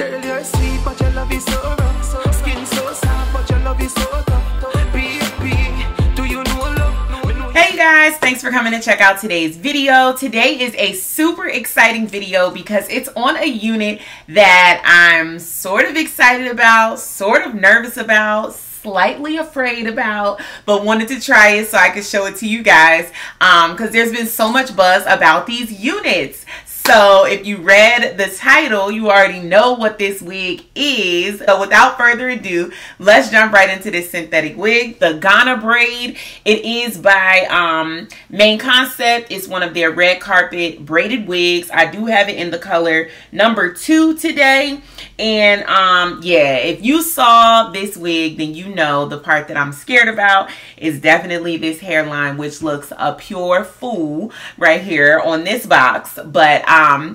Girl, you're sweet, but your love is so rough. Skin so soft, but your love is so tough. Baby, do you know love? Hey guys, thanks for coming to check out today's video. Today is a super exciting video because it's on a unit that I'm sort of excited about, sort of nervous about, slightly afraid about, but wanted to try it so I could show it to you guys because there's been so much buzz about these units. So if you read the title, you already know what this wig is. So without further ado, let's jump right into this synthetic wig, the Ghana Braid. It is by Main Concept. It's one of their red carpet braided wigs. I do have it in the color number 2 today. And yeah, if you saw this wig, then you know the part that I'm scared about is definitely this hairline, which looks a pure fool right here on this box. But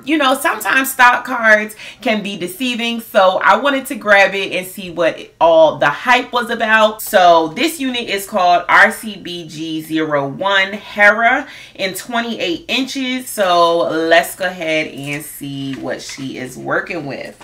you know, sometimes stock cards can be deceiving, so I wanted to grab it and see what all the hype was about. So this unit is called RCBG01 HERA in 28 inches. So let's go ahead and see what she is working with.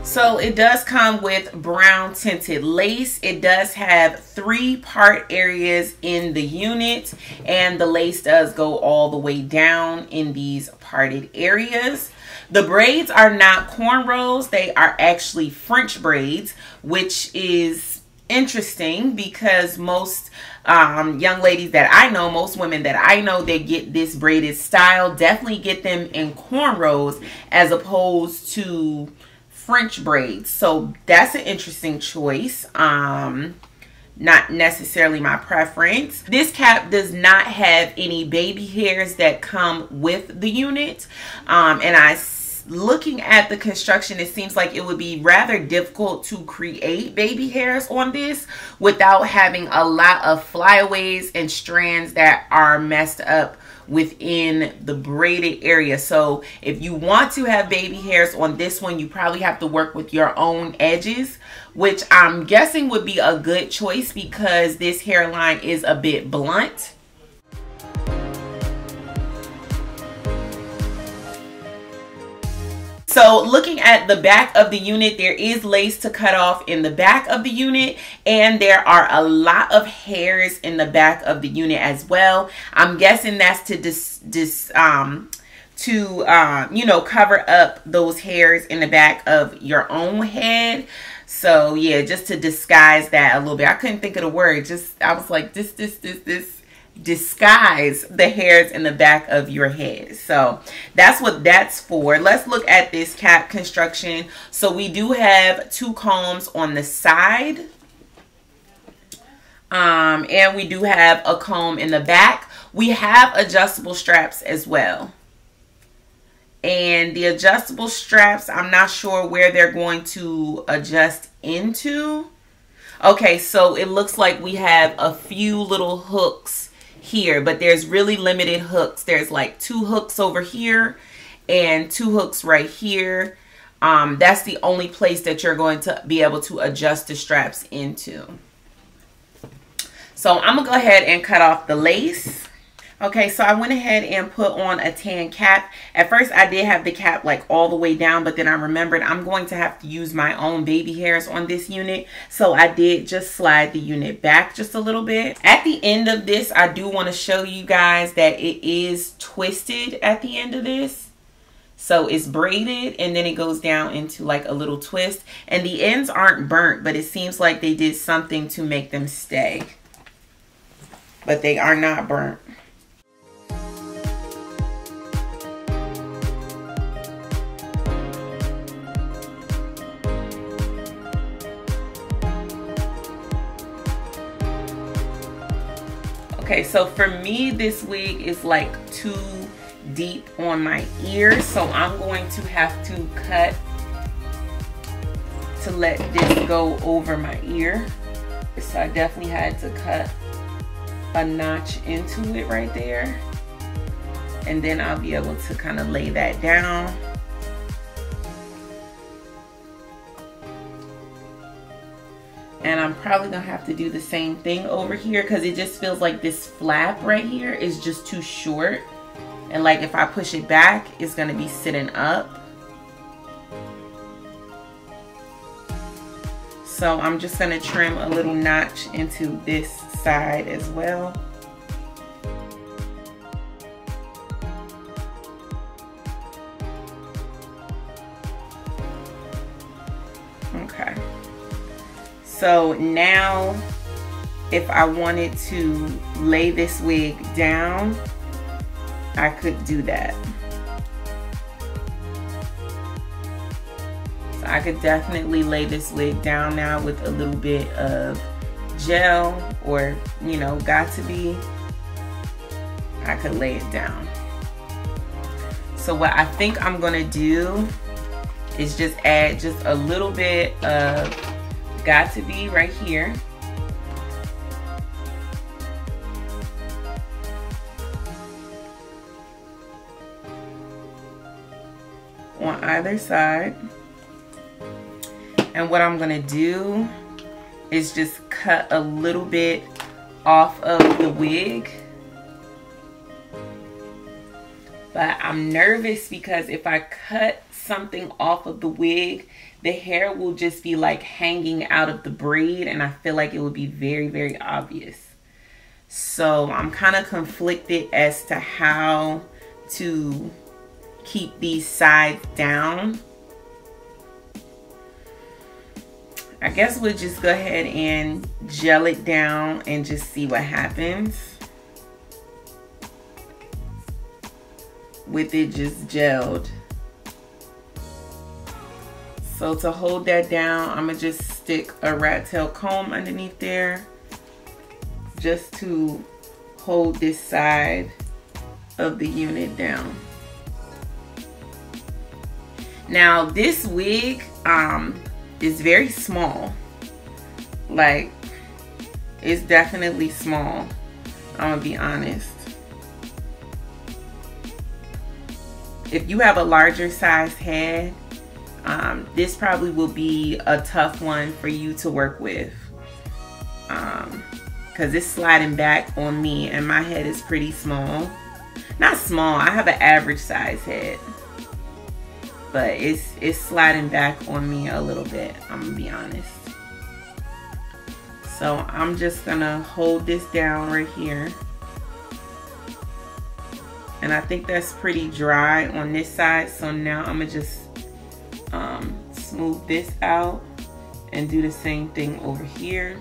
So it does come with brown tinted lace. It does have 3 part areas in the unit, and the lace does go all the way down in these parted areas. The braids are not cornrows. They are actually French braids, which is interesting because most young ladies that I know, most women that I know, they get this braided style, definitely get them in cornrows as opposed to French braids. So that's an interesting choice. Not necessarily my preference. This cap does not have any baby hairs that come with the unit. And looking at the construction, it seems like it would be rather difficult to create baby hairs on this without having a lot of flyaways and strands that are messed up within the braided area. So if you want to have baby hairs on this one, you probably have to work with your own edges, which I'm guessing would be a good choice because this hairline is a bit blunt. So looking at the back of the unit, there is lace to cut off in the back of the unit, and there are a lot of hairs in the back of the unit as well. I'm guessing that's to you know, cover up those hairs in the back of your own head. So yeah, just to disguise that a little bit. I couldn't think of the word. I was like, this disguise the hairs in the back of your head. So that's what that's for. Let's look at this cap construction. So we do have 2 combs on the side, and we do have a comb in the back. We have adjustable straps as well, and the adjustable straps, I'm not sure where they're going to adjust into. Okay, so it looks like we have a few little hooks here, but there's really limited hooks. There's like 2 hooks over here and 2 hooks right here. That's the only place that you're going to be able to adjust the straps into. So I'm gonna go ahead and cut off the lace. Okay, so I went ahead and put on a tan cap. At first I did have the cap like all the way down, but then I remembered I'm going to have to use my own baby hairs on this unit. So I did just slide the unit back just a little bit. At the end of this, I do want to show you guys that it is twisted at the end of this. So it's braided and then it goes down into like a little twist. And the ends aren't burnt, but it seems like they did something to make them stay. But they are not burnt. Okay, so for me, this wig is like too deep on my ear, so I'm going to have to cut to let this go over my ear. So I definitely had to cut a notch into it right there, and then I'll be able to kind of lay that down. And I'm probably gonna have to do the same thing over here because it just feels like this flap right here is just too short. And like if I push it back, it's gonna be sitting up. So I'm just gonna trim a little notch into this side as well. Okay. So now if I wanted to lay this wig down, I could do that. So I could definitely lay this wig down now with a little bit of gel, or you know, got to be. I could lay it down. So what I think I'm gonna do is just add just a little bit of got to be right here. On either side. And what I'm gonna do is just cut a little bit off of the wig. But I'm nervous because if I cut something off of the wig, the hair will just be like hanging out of the braid, and I feel like it would be very, very obvious. So I'm kind of conflicted as to how to keep these sides down. I guess we'll just go ahead and gel it down and just see what happens with it just gelled. So to hold that down, I'm gonna just stick a rat tail comb underneath there just to hold this side of the unit down. Now this wig is very small. Like, it's definitely small, I'm gonna be honest. If you have a larger size head, this probably will be a tough one for you to work with, because it's sliding back on me and my head is pretty small. Not small, I have an average size head, but it's sliding back on me a little bit, I'm gonna be honest. So I'm just gonna hold this down right here. And I think that's pretty dry on this side, so now I'm gonna just smooth this out and do the same thing over here.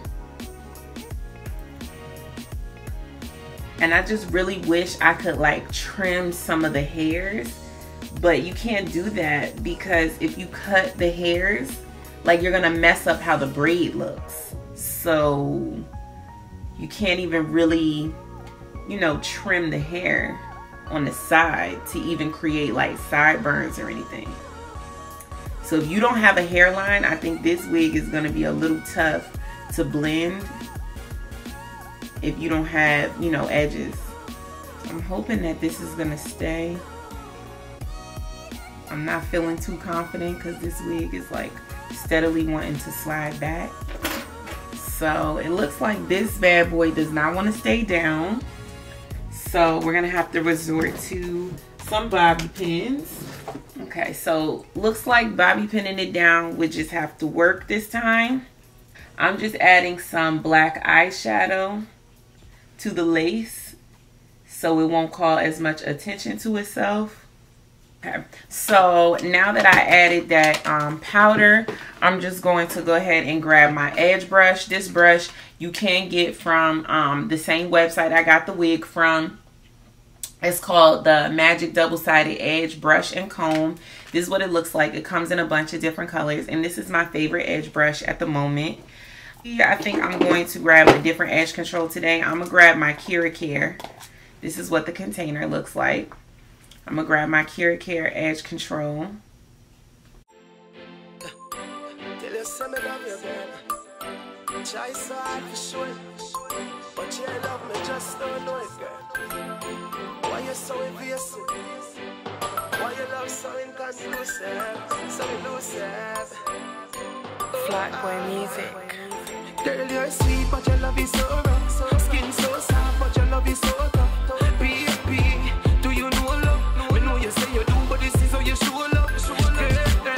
And I just really wish I could like trim some of the hairs, but you can't do that because if you cut the hairs, like, you're gonna mess up how the braid looks. So you can't even really, you know, trim the hair on the side to even create like sideburns or anything. So if you don't have a hairline, I think this wig is gonna be a little tough to blend if you don't have, you know, edges. I'm hoping that this is gonna stay. I'm not feeling too confident because this wig is like steadily wanting to slide back. So it looks like this bad boy does not want to stay down. So we're gonna have to resort to some bobby pins. Okay, so looks like bobby pinning it down would just have to work this time. I'm just adding some black eyeshadow to the lace so it won't call as much attention to itself. Okay, so now that I added that powder, I'm just going to go ahead and grab my edge brush. This brush you can get from the same website I got the wig from. It's called the Magic Double-Sided Edge Brush and Comb. This is what it looks like. It comes in a bunch of different colors, and this is my favorite edge brush at the moment. I think I'm going to grab a different edge control today. I'm going to grab my HERA. This is what the container looks like. I'm going to grab my HERA edge control. Why you so invasive? Why you love so inconclusive? So elusive. Flat Boy Music. Girl, you're sweet, but your love is so rough. Skin so soft, but your love is so tough. Baby, do you know love? We know you say you do, but this is how you show love. Girl,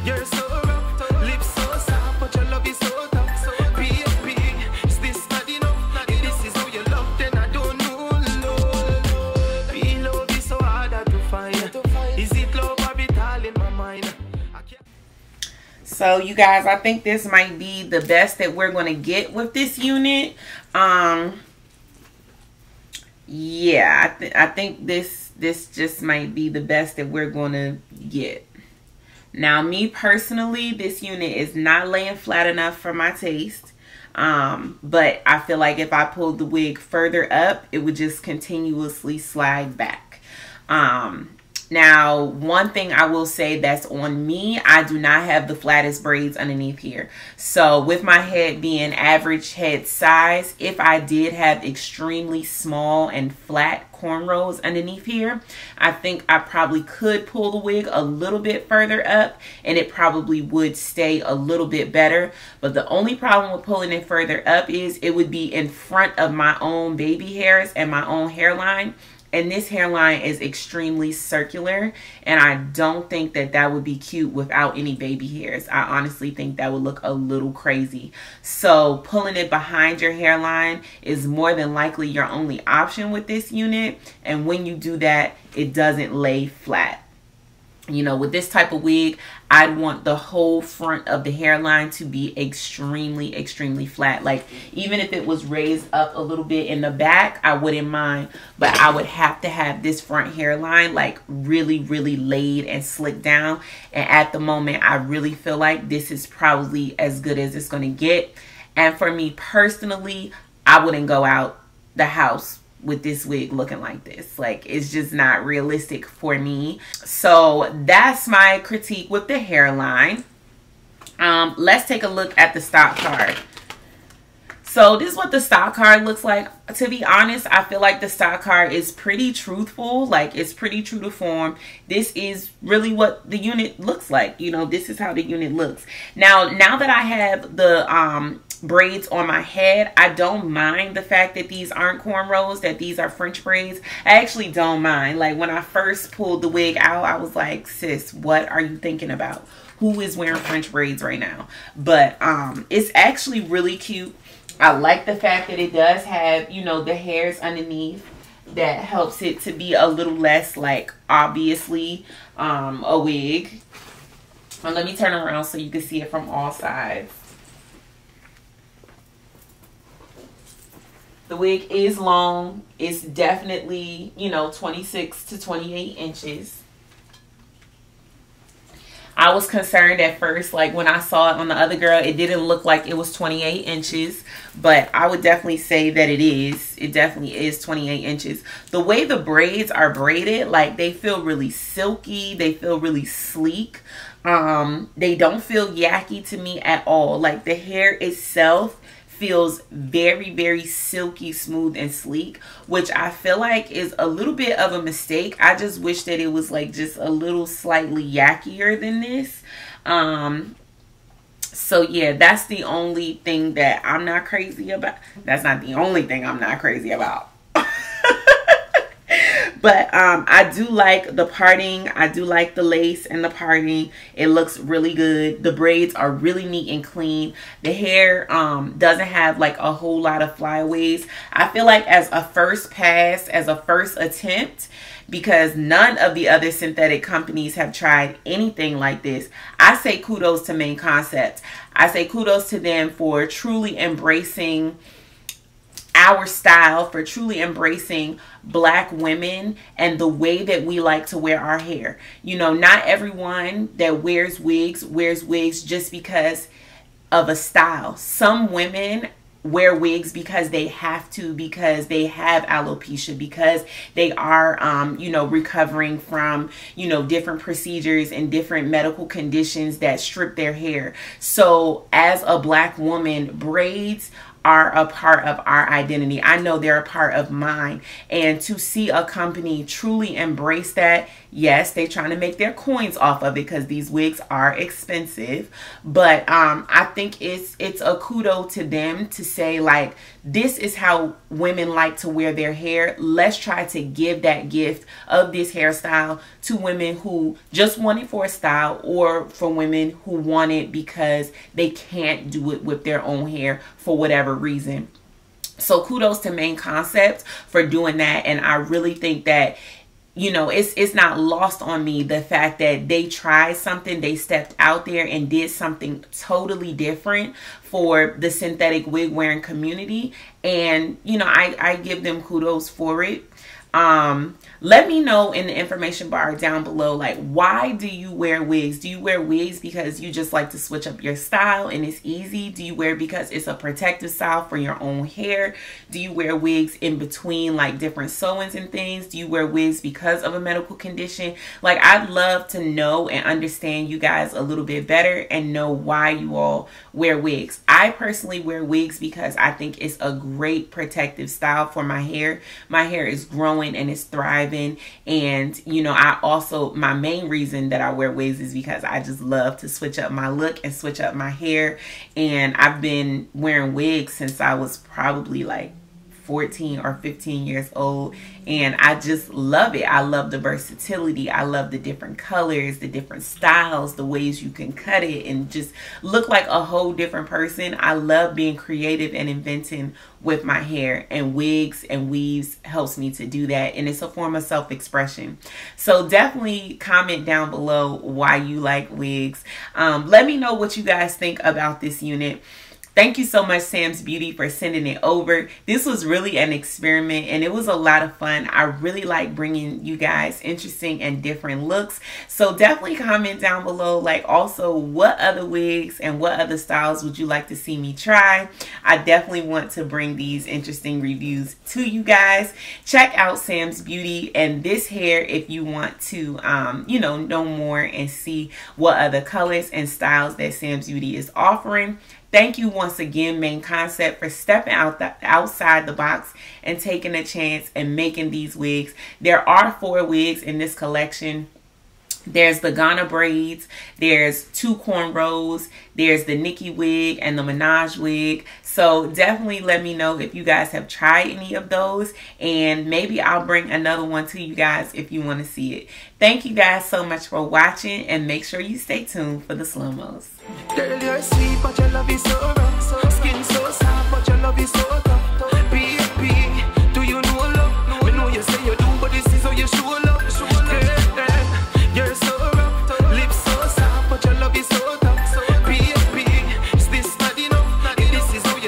you're so rough. Lips so soft, but your love is so tough. Baby, is this not enough? If this is how you love, then I don't know love. Be love is so hard to find. Is it love or be all in my mind? So you guys, I think this might be the best that we're going to get with this unit. Yeah, I think this just might be the best that we're going to get. Now, me personally, this unit is not laying flat enough for my taste. But I feel like if I pulled the wig further up, it would just continuously slide back. Now, one thing I will say that's on me, I do not have the flattest braids underneath here. So with my head being average head size, if I did have extremely small and flat cornrows underneath here, I think I probably could pull the wig a little bit further up and it probably would stay a little bit better. But the only problem with pulling it further up is it would be in front of my own baby hairs and my own hairline. And this hairline is extremely circular, and I don't think that that would be cute without any baby hairs. I honestly think that would look a little crazy. So pulling it behind your hairline is more than likely your only option with this unit. And when you do that, it doesn't lay flat. You know, with this type of wig, I'd want the whole front of the hairline to be extremely, extremely flat. Like, even if it was raised up a little bit in the back, I wouldn't mind. But I would have to have this front hairline, like, really, really laid and slicked down. And at the moment, I really feel like this is probably as good as it's going to get. And for me personally, I wouldn't go out the house with this wig looking like this. Like, it's just not realistic for me. So that's my critique with the hairline. Let's take a look at the stock card. So this is what the stock card looks like. To be honest, I feel like the stock card is pretty truthful. Like, it's pretty true to form. This is really what the unit looks like. You know, this is how the unit looks. Now that I have the braids on my head, I don't mind the fact that these aren't cornrows, that these are French braids. I actually don't mind. Like, when I first pulled the wig out, I was like, sis, what are you thinking about? Who is wearing French braids right now? But it's actually really cute. I like the fact that it does have, you know, the hairs underneath. That helps it to be a little less, like, obviously a wig. And let me turn around so you can see it from all sides. The wig is long. It's definitely, you know, 26 to 28 inches. I was concerned at first, like when I saw it on the other girl, it didn't look like it was 28 inches, but I would definitely say that it is. It definitely is 28 inches. The way the braids are braided, like, they feel really silky. They feel really sleek. They don't feel yucky to me at all. Like, the hair itself feels very, very silky, smooth, and sleek, which I feel like is a little bit of a mistake. I just wish that it was like just a little slightly yuckier than this. So yeah, that's the only thing that I'm not crazy about. That's not the only thing I'm not crazy about. But I do like the parting. I do like the lace and the parting. It looks really good. The braids are really neat and clean. The hair doesn't have like a whole lot of flyaways. I feel like as a first pass, as a first attempt, because none of the other synthetic companies have tried anything like this, I say kudos to Main Concept. I say kudos to them for truly embracing our style, for truly embracing Black women and the way that we like to wear our hair. You know, not everyone that wears wigs just because of a style. Some women wear wigs because they have to, because they have alopecia, because they are, you know, recovering from, you know, different procedures and different medical conditions that strip their hair. So as a Black woman, braids are a part of our identity. I know they're a part of mine. And to see a company truly embrace that, yes, they're trying to make their coins off of it because these wigs are expensive. But I think it's a kudo to them to say, like, this is how women like to wear their hair. Let's try to give that gift of this hairstyle to women who just want it for a style, or for women who want it because they can't do it with their own hair for whatever reason. So kudos to Main Concept for doing that. And I really think that, you know, it's not lost on me the fact that they tried something, they stepped out there and did something totally different for the synthetic wig wearing community. And, you know, I give them kudos for it. Let me know in the information bar down below, like, why do you wear wigs? Do you wear wigs because you just like to switch up your style and it's easy? Do you wear because it's a protective style for your own hair? Do you wear wigs in between like different sew-ins and things? Do you wear wigs because of a medical condition? Like, I'd love to know and understand you guys a little bit better and know why you all wear wigs. I personally wear wigs because I think it's a great protective style for my hair. My hair is growing and it's thriving. And, you know, I also, my main reason that I wear wigs is because I just love to switch up my look and switch up my hair. And I've been wearing wigs since I was probably like 14 or 15 years old, and I just love it. I love the versatility. I love the different colors, the different styles, the ways you can cut it and just look like a whole different person. I love being creative and inventing with my hair, and wigs and weaves helps me to do that, and it's a form of self-expression. So definitely comment down below why you like wigs. Let me know what you guys think about this unit. Thank you so much, Sam's Beauty, for sending it over. This was really an experiment and it was a lot of fun. I really like bringing you guys interesting and different looks. So definitely comment down below, like, also what other wigs and what other styles would you like to see me try. I definitely want to bring these interesting reviews to you guys. Check out Sam's Beauty and this hair if you want to, you know more and see what other colors and styles that Sam's Beauty is offering. Thank you once again, Main Concept, for stepping outside the box and taking a chance and making these wigs. There are 4 wigs in this collection. There's the Ghana braids, there's 2 cornrows, there's the Nikki wig and the Minaj wig. So definitely let me know if you guys have tried any of those, and maybe I'll bring another one to you guys if you want to see it. Thank you guys so much for watching, and make sure you stay tuned for the slow-mos. Girl, you're sweet, but your love is so raw, so skin so